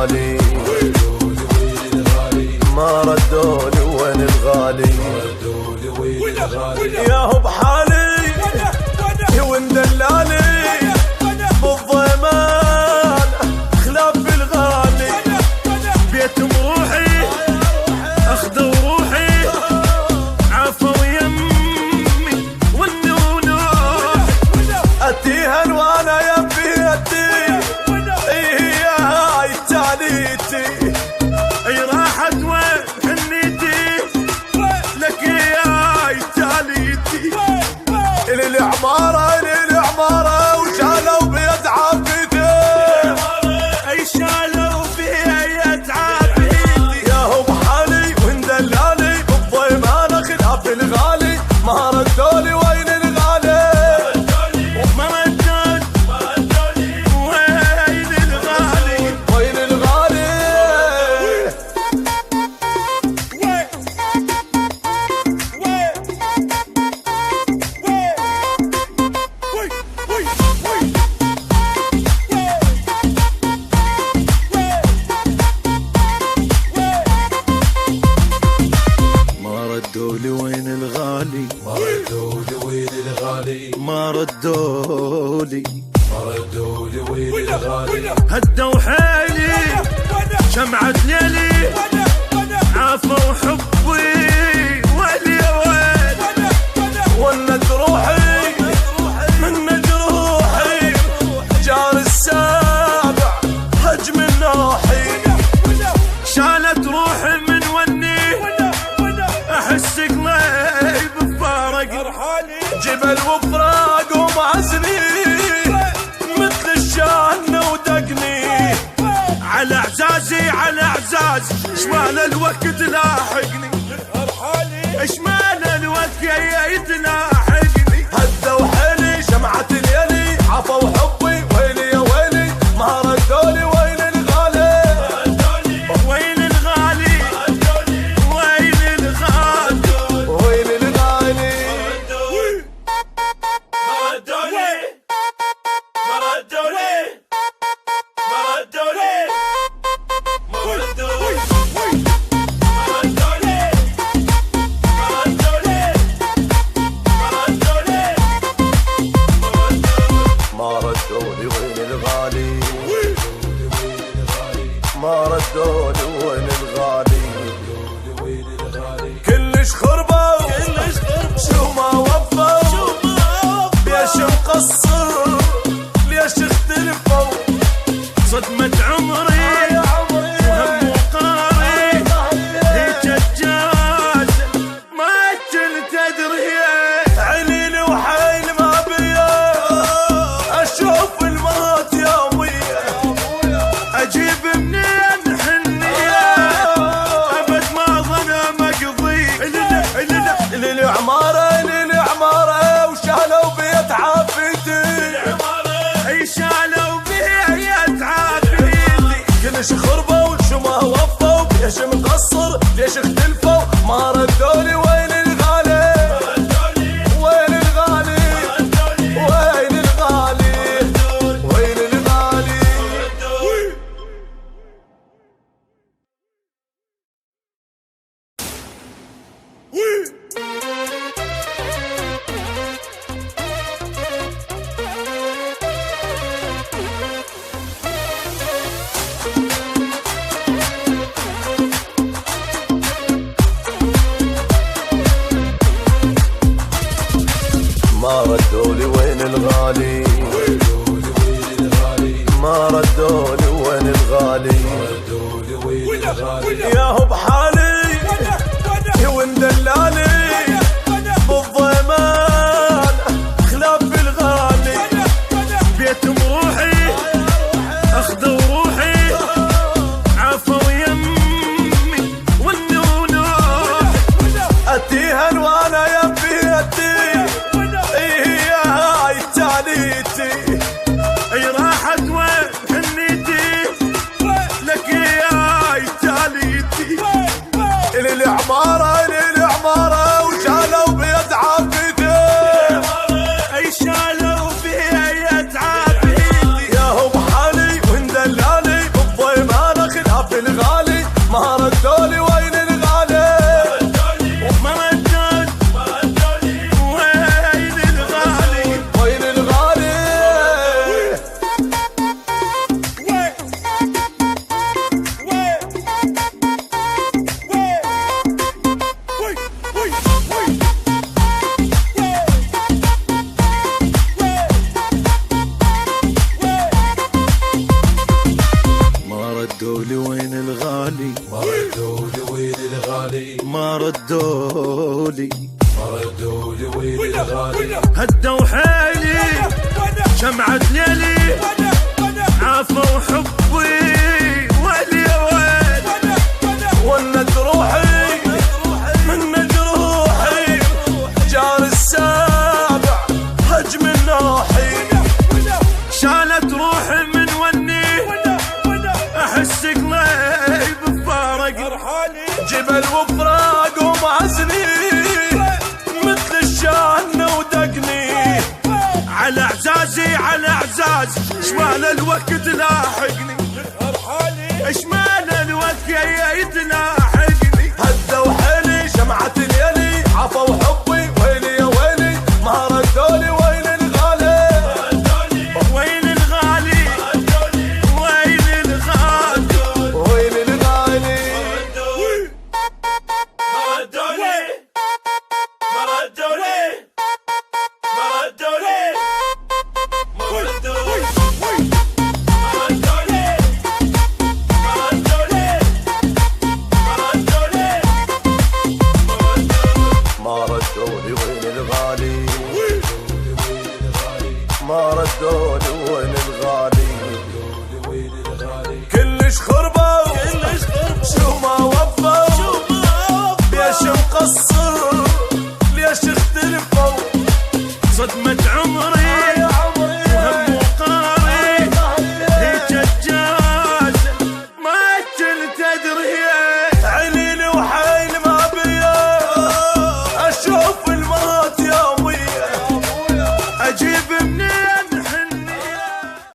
الغالي ما ردولي وين الغالي يا هو بحالي وين دلالي بالضيمان خلاف الغالي بيت مروحي اخذ وروحي عفو يمي والنونوح اتيها وانا يبي اتي هي هاي تاليتي اي راحت وين حنيتي لك يا هاي تاليتي العمارة وشالوا بيد عافيتي اي شالوا بيد عافيتي يا هو بحالي وين دلالي بالضيمان خلاف الغالي ما ردولي وين الغالي ما ردولي وين الغالي وين الغالي ما ردولي وين الغالي ما ردولي وين الغالي هدوا حيلي شمعة ليلي عافوا حبي ويلي يا ويل ولد روحي من جروحي جار السابع هجم الناحي شالت روحي من وني احس قلبي بفارق جبل وفراق ومعزني مثل الشان ودقني على اعزازي شمال الوقت لاحقني شمال الوقت يتلاحقني هدوا حيلي شمعة ليلي عفوا حبي ويلي يا ويلي ما ردولي وين الغالي وين الغالي وين الغالي وين الغالي ما ردولي وين الغالي ما ردولي وين الغالي كلش خربوا شو ما وفوا ليش مقصر ليش اختلفوا صدمة عمري وهم وقاري هيك الجازة ما كنت ادري عليل وحيل ما بيا اشوف الموت يوميا اجيب منين حنية ابد ما ظنا مقضي العمارة وشالوا بيت عافيتي اي شالوا بيت عافيتي كلش خربوا شو ما وفوا ليش مقصر ليش اختلفوا ما ردولي وين الغالي وين الغالي وين الغالي وين الغالي ما ردولي وين الغالي ما ردولي وين الغالي يا هو بحالي وين دلالي بالضيمان خلاف الغالي بيت مروحي اخذ وروحي عفو يمي والنونوح اتيها وانا يبي اتي هي هاي تاليتي اي راحت وين حنيتي لك يا هاي تاليتي العمارة شمعة ليلي عافوا حبي ويلي يا ويل ونت روحي من جروحي جار السابع هجم الناحي شالت روحي من وني احس قلبي بفارق جبل وفراق ومعزني مثل الشان ودقني على اعزازي على اعزازي شمال الوقت لاحقني شمال الوقت يتلاحقني هدوا حيلي شمعة ليلي عفوا حبي ويلي يا ويلي ما ردولي ويل الغالي ويل الغالي ويل الغالي ويل الغالي ما ردولي ما ردولي ما ردولي ما